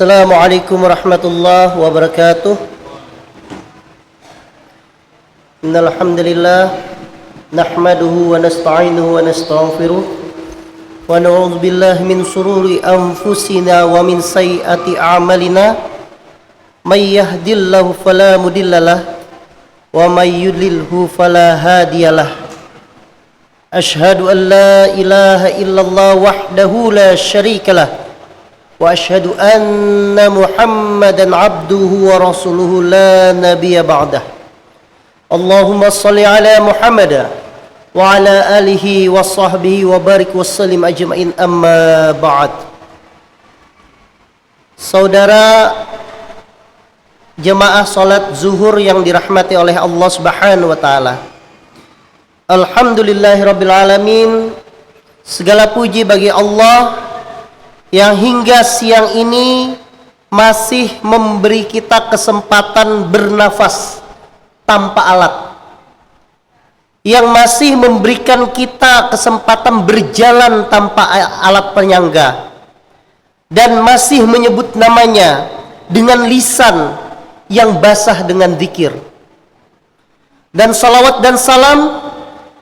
Assalamualaikum warahmatullahi wabarakatuh. Innal hamdalillah nahmaduhu wa nasta'inuhu wa nastaghfiruh wa na'udzu billahi min shururi anfusina wa min sayyiati a'malina. May yahdihillahu fala mudhillalah wa may yudlilhu fala hadiyalah. Asyhadu an la ilaha illallah wahdahu la syarikalah wa asyhadu anna Muhammadan abduhu wa rasuluhu la nabiyya ba'dah. Allahumma shalli ala Muhammad wa ala alihi wa sahbihi wa barik wa sallim ajma'in, amma ba'd. Saudara jemaah salat zuhur yang dirahmati oleh Allah Subhanahu wa taala. Alhamdulillahirabbil alamin. Segala puji bagi Allah yang hingga siang ini masih memberi kita kesempatan bernafas tanpa alat, yang masih memberikan kita kesempatan berjalan tanpa alat penyangga, dan masih menyebut namanya dengan lisan yang basah dengan zikir. Dan salawat dan salam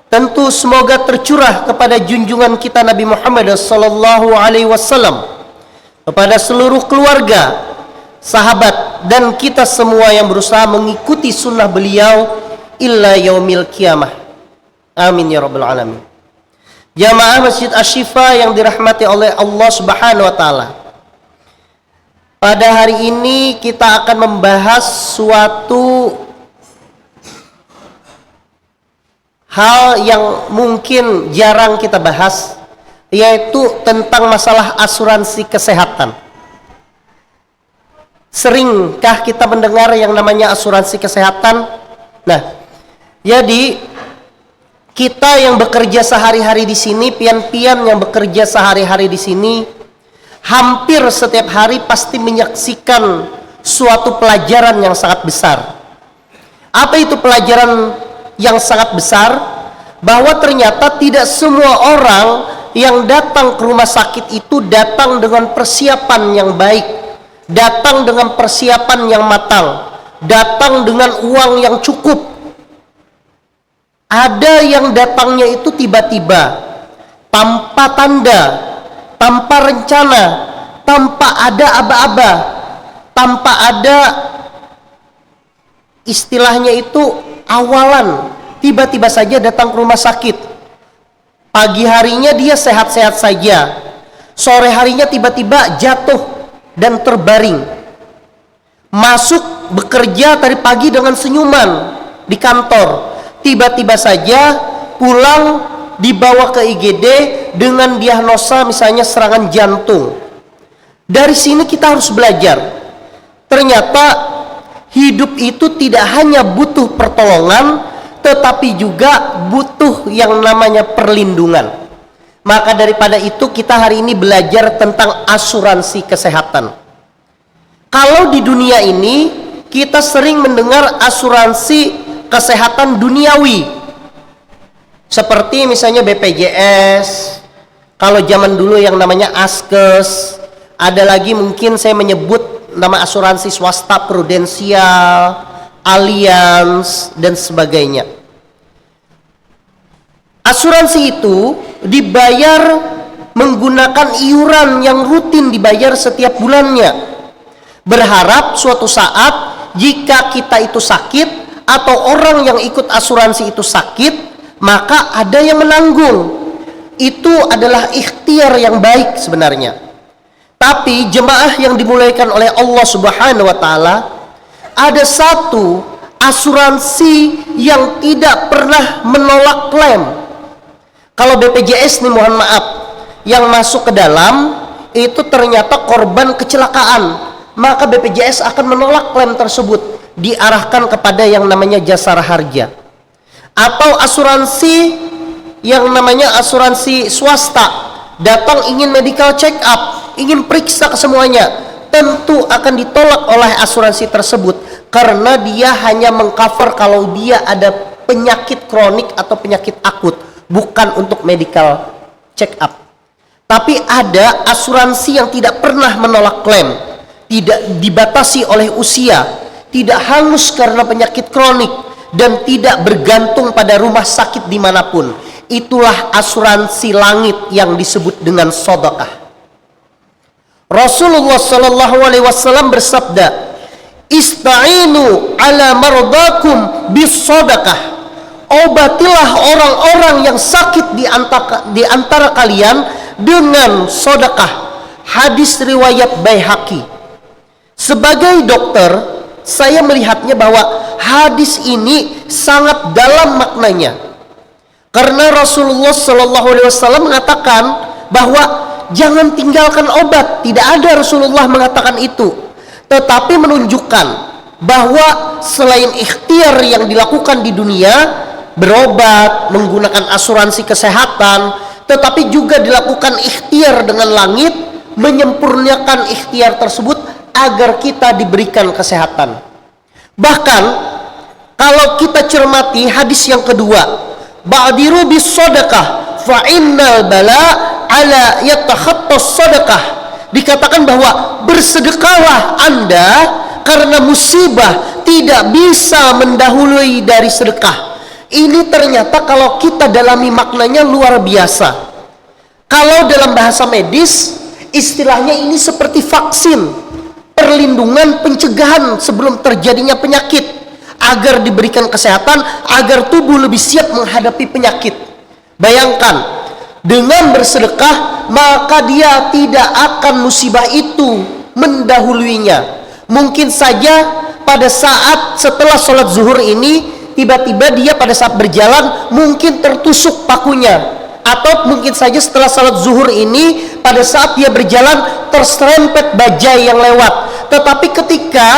tentu semoga tercurah kepada junjungan kita Nabi Muhammad sallallahu alaihi wasallam, kepada seluruh keluarga, sahabat, dan kita semua yang berusaha mengikuti sunnah beliau illa yaumil qiyamah. Amin ya rabbal alamin. Jamaah Masjid Asy-Syifa yang dirahmati oleh Allah Subhanahu wa taala. Pada hari ini kita akan membahas suatu hal yang mungkin jarang kita bahas, yaitu tentang masalah asuransi kesehatan. Seringkah kita mendengar yang namanya asuransi kesehatan? Nah, jadi kita yang bekerja sehari-hari di sini, pian-pian yang bekerja sehari-hari di sini, hampir setiap hari pasti menyaksikan suatu pelajaran yang sangat besar. Apa itu pelajaran yang sangat besar? Bahwa ternyata tidak semua orang yang datang ke rumah sakit itu datang dengan persiapan yang baik, datang dengan persiapan yang matang, datang dengan uang yang cukup. Ada yang datangnya itu tiba-tiba, tanpa tanda, tanpa rencana, tanpa ada aba-aba, tanpa ada istilahnya itu awalan, tiba-tiba saja datang ke rumah sakit. Pagi harinya dia sehat-sehat saja, sore harinya tiba-tiba jatuh dan terbaring. Masuk bekerja tadi pagi dengan senyuman di kantor, tiba-tiba saja pulang dibawa ke IGD dengan diagnosa misalnya serangan jantung. Dari sini kita harus belajar, ternyata hidup itu tidak hanya butuh pertolongan, tetapi juga butuh yang namanya perlindungan. Maka daripada itu kita hari ini belajar tentang asuransi kesehatan. Kalau di dunia ini kita sering mendengar asuransi kesehatan duniawi, seperti misalnya BPJS, kalau zaman dulu yang namanya Askes, ada lagi mungkin saya menyebut nama asuransi swasta Prudensial, Allianz, dan sebagainya. Asuransi itu dibayar menggunakan iuran yang rutin dibayar setiap bulannya, berharap suatu saat jika kita itu sakit atau orang yang ikut asuransi itu sakit, maka ada yang menanggung. Itu adalah ikhtiar yang baik sebenarnya. Tapi jemaah yang dimuliakan oleh Allah Subhanahu wa taala, ada satu asuransi yang tidak pernah menolak klaim. Kalau BPJS nih, mohon maaf, yang masuk ke dalam itu ternyata korban kecelakaan, maka BPJS akan menolak klaim tersebut, diarahkan kepada yang namanya jasara harja. Atau asuransi yang namanya asuransi swasta, datang ingin medical check up, ingin periksa ke semuanya, tentu akan ditolak oleh asuransi tersebut, karena dia hanya mengcover kalau dia ada penyakit kronik atau penyakit akut, bukan untuk medical check up. Tapi ada asuransi yang tidak pernah menolak klaim. tidak dibatasi oleh usia, tidak hangus karena penyakit kronik, dan tidak bergantung pada rumah sakit dimanapun. Itulah asuransi langit yang disebut dengan sedekah. Rasulullah Shallallahu Alaihi Wasallam bersabda, "Ista'inu ala mardakum bis sedekah." Obatilah orang-orang yang sakit di antara kalian dengan sedekah. Hadis riwayat Baihaqi. Sebagai dokter, saya melihatnya bahwa hadis ini sangat dalam maknanya. Karena Rasulullah Shallallahu Alaihi Wasallam mengatakan bahwa jangan tinggalkan obat. Tidak ada Rasulullah mengatakan itu, tetapi menunjukkan bahwa selain ikhtiar yang dilakukan di dunia, berobat, menggunakan asuransi kesehatan, tetapi juga dilakukan ikhtiar dengan langit, menyempurnakan ikhtiar tersebut agar kita diberikan kesehatan. Bahkan kalau kita cermati hadis yang kedua, ba'diru bis sedekah fa innal bala ala yatakhattas sedekah, dikatakan bahwa bersedekahlah Anda karena musibah tidak bisa mendahului dari sedekah. Ini ternyata kalau kita dalami maknanya luar biasa. Kalau dalam bahasa medis, istilahnya ini seperti vaksin, perlindungan pencegahan sebelum terjadinya penyakit, agar diberikan kesehatan, agar tubuh lebih siap menghadapi penyakit. Bayangkan, dengan bersedekah maka dia tidak akan musibah itu mendahuluinya. Mungkin saja pada saat setelah sholat zuhur ini, tiba-tiba dia pada saat berjalan mungkin tertusuk pakunya, atau mungkin saja setelah salat zuhur ini pada saat dia berjalan terserempet bajai yang lewat. Tetapi ketika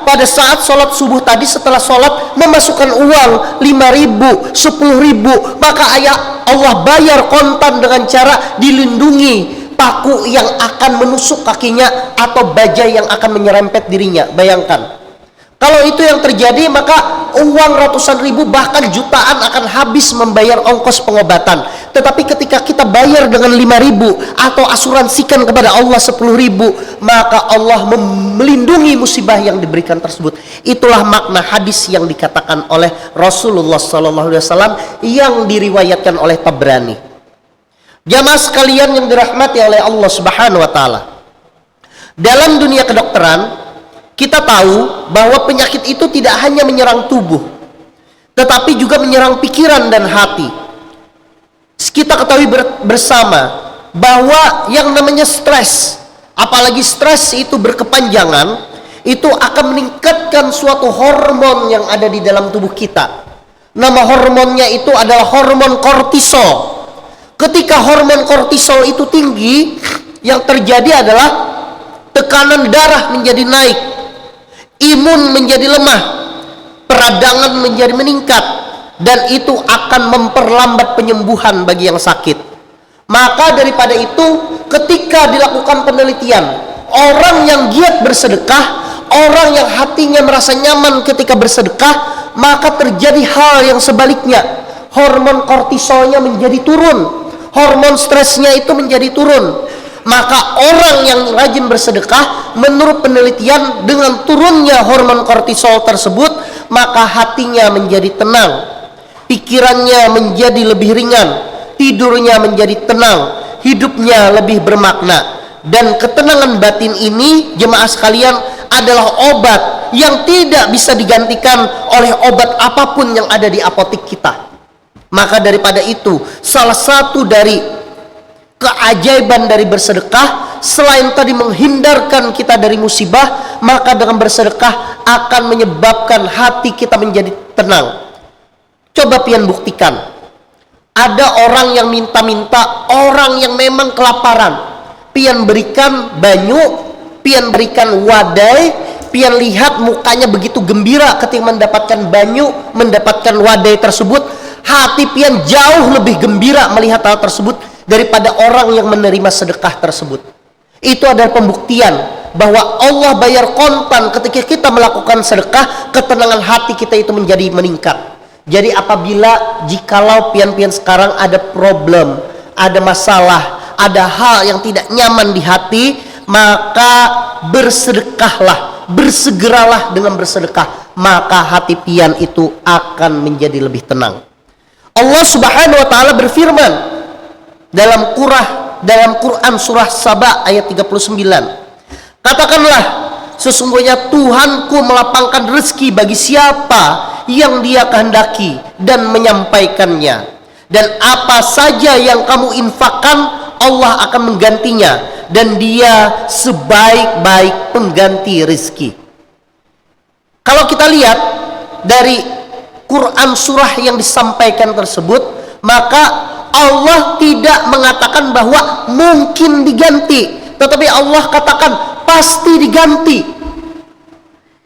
pada saat sholat subuh tadi, setelah sholat memasukkan uang 5.000, 10.000, maka Allah bayar kontan dengan cara dilindungi paku yang akan menusuk kakinya atau bajai yang akan menyerempet dirinya. Bayangkan, kalau itu yang terjadi, maka uang ratusan ribu bahkan jutaan akan habis membayar ongkos pengobatan. Tetapi ketika kita bayar dengan 5.000 atau asuransikan kepada Allah 10.000, maka Allah melindungi musibah yang diberikan tersebut. Itulah makna hadis yang dikatakan oleh Rasulullah SAW yang diriwayatkan oleh Tabrani. Jamaah sekalian yang dirahmati oleh Allah Subhanahu wa taala. Dalam dunia kedokteran, kita tahu bahwa penyakit itu tidak hanya menyerang tubuh, tetapi juga menyerang pikiran dan hati. Kita ketahui bersama bahwa yang namanya stres, apalagi stres itu berkepanjangan, itu akan meningkatkan suatu hormon yang ada di dalam tubuh kita. Nama hormonnya itu adalah hormon kortisol. Ketika hormon kortisol itu tinggi, yang terjadi adalah tekanan darah menjadi naik, imun menjadi lemah, peradangan menjadi meningkat, dan itu akan memperlambat penyembuhan bagi yang sakit. Maka daripada itu, ketika dilakukan penelitian, orang yang giat bersedekah, orang yang hatinya merasa nyaman ketika bersedekah, maka terjadi hal yang sebaliknya. Hormon kortisolnya menjadi turun, hormon stresnya itu menjadi turun. Maka orang yang rajin bersedekah, menurut penelitian, dengan turunnya hormon kortisol tersebut, maka hatinya menjadi tenang, pikirannya menjadi lebih ringan, tidurnya menjadi tenang, hidupnya lebih bermakna. Dan ketenangan batin ini, jemaah sekalian, adalah obat yang tidak bisa digantikan oleh obat apapun yang ada di apotek kita. Maka daripada itu, salah satu dari keajaiban dari bersedekah, selain tadi menghindarkan kita dari musibah, maka dengan bersedekah akan menyebabkan hati kita menjadi tenang. Coba pian buktikan, ada orang yang minta-minta, orang yang memang kelaparan, pian berikan banyu, pian berikan wadai, pian lihat mukanya begitu gembira ketika mendapatkan banyu, mendapatkan wadai tersebut. Hati pian jauh lebih gembira melihat hal tersebut daripada orang yang menerima sedekah tersebut. Itu adalah pembuktian bahwa Allah bayar kontan ketika kita melakukan sedekah, ketenangan hati kita itu menjadi meningkat. Jadi apabila jikalau pian-pian sekarang ada problem, ada masalah, ada hal yang tidak nyaman di hati, maka bersedekahlah, bersegeralah dengan bersedekah, maka hati pian itu akan menjadi lebih tenang. Allah Subhanahu wa taala berfirman dalam Quran surah Saba ayat 39. Katakanlah, sesungguhnya Tuhanku melapangkan rezeki bagi siapa yang Dia kehendaki dan menyampaikannya. Dan apa saja yang kamu infakkan, Allah akan menggantinya, dan Dia sebaik-baik pengganti rezeki. Kalau kita lihat dari Quran surah yang disampaikan tersebut, maka Allah tidak mengatakan bahwa mungkin diganti, tetapi Allah katakan pasti diganti.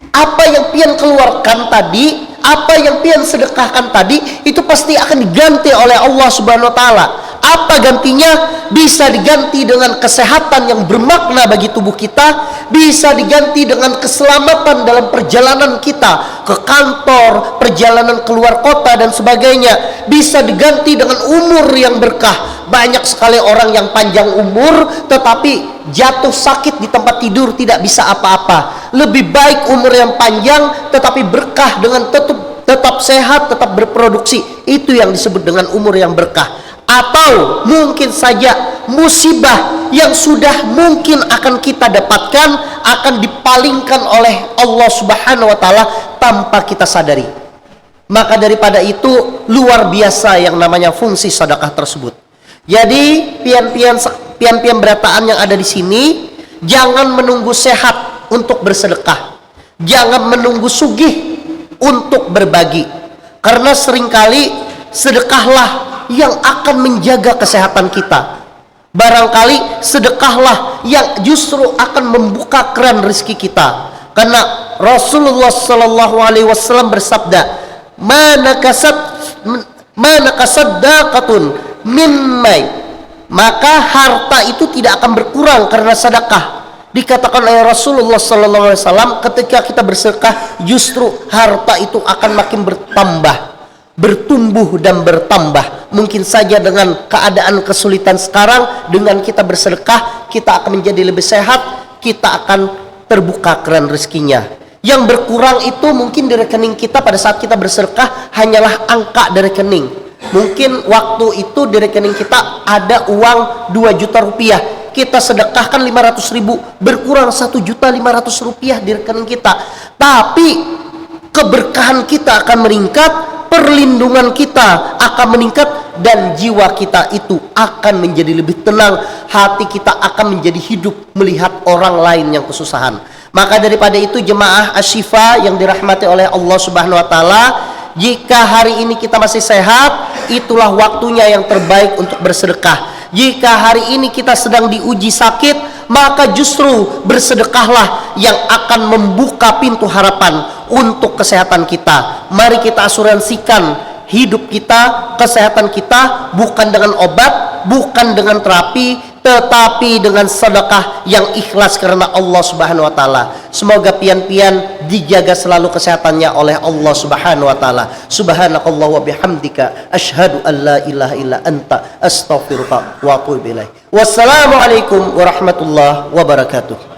Apa yang pian keluarkan tadi, apa yang pian sedekahkan tadi, itu pasti akan diganti oleh Allah Subhanahu wa taala. Apa gantinya? Bisa diganti dengan kesehatan yang bermakna bagi tubuh kita, bisa diganti dengan keselamatan dalam perjalanan kita ke kantor, perjalanan keluar kota dan sebagainya, bisa diganti dengan umur yang berkah. Banyak sekali orang yang panjang umur tetapi jatuh sakit di tempat tidur, tidak bisa apa-apa. Lebih baik umur yang panjang tetapi berkah dengan tetap sehat, tetap berproduksi. Itu yang disebut dengan umur yang berkah. Atau mungkin saja musibah yang sudah mungkin akan kita dapatkan akan dipalingkan oleh Allah Subhanahu wa taala tanpa kita sadari. Maka daripada itu luar biasa yang namanya fungsi sedekah tersebut. Jadi pian-pian berataan yang ada di sini, jangan menunggu sehat untuk bersedekah. Jangan menunggu sugih untuk berbagi. Karena seringkali sedekahlah yang akan menjaga kesehatan kita. Barangkali sedekahlah yang justru akan membuka keran rezeki kita. Karena Rasulullah sallallahu alaihi wasallam bersabda, "Mana kasaddaqatun mimmai." Maka harta itu tidak akan berkurang karena sedekah. Dikatakan oleh Rasulullah sallallahu alaihi wasallam, ketika kita bersedekah justru harta itu akan makin bertambah, bertumbuh dan bertambah. Mungkin saja dengan keadaan kesulitan sekarang, dengan kita bersedekah kita akan menjadi lebih sehat, kita akan terbuka keran rezekinya. Yang berkurang itu mungkin di rekening kita pada saat kita bersedekah hanyalah angka di rekening. Mungkin waktu itu di rekening kita ada uang 2 juta rupiah, kita sedekahkan 500.000, berkurang 1.500.000 rupiah di rekening kita. Tapi keberkahan kita akan meningkat, perlindungan kita akan meningkat, dan jiwa kita itu akan menjadi lebih tenang. Hati kita akan menjadi hidup melihat orang lain yang kesusahan. Maka daripada itu jemaah Asy-Syifa yang dirahmati oleh Allah Subhanahu wa taala, jika hari ini kita masih sehat, itulah waktunya yang terbaik untuk bersedekah. Jika hari ini kita sedang diuji sakit, maka justru bersedekahlah yang akan membuka pintu harapan untuk kesehatan kita. Mari kita asuransikan hidup kita, kesehatan kita, bukan dengan obat, bukan dengan terapi, tetapi dengan sedekah yang ikhlas karena Allah Subhanahu wa taala. Semoga pian-pian dijaga selalu kesehatannya oleh Allah Subhanahu wa taala. Subhanakallah wa bihamdika asyhadu an la ilaha illa anta astaghfiruka wa atubu ilaik. Wassalamualaikum warahmatullahi wabarakatuh.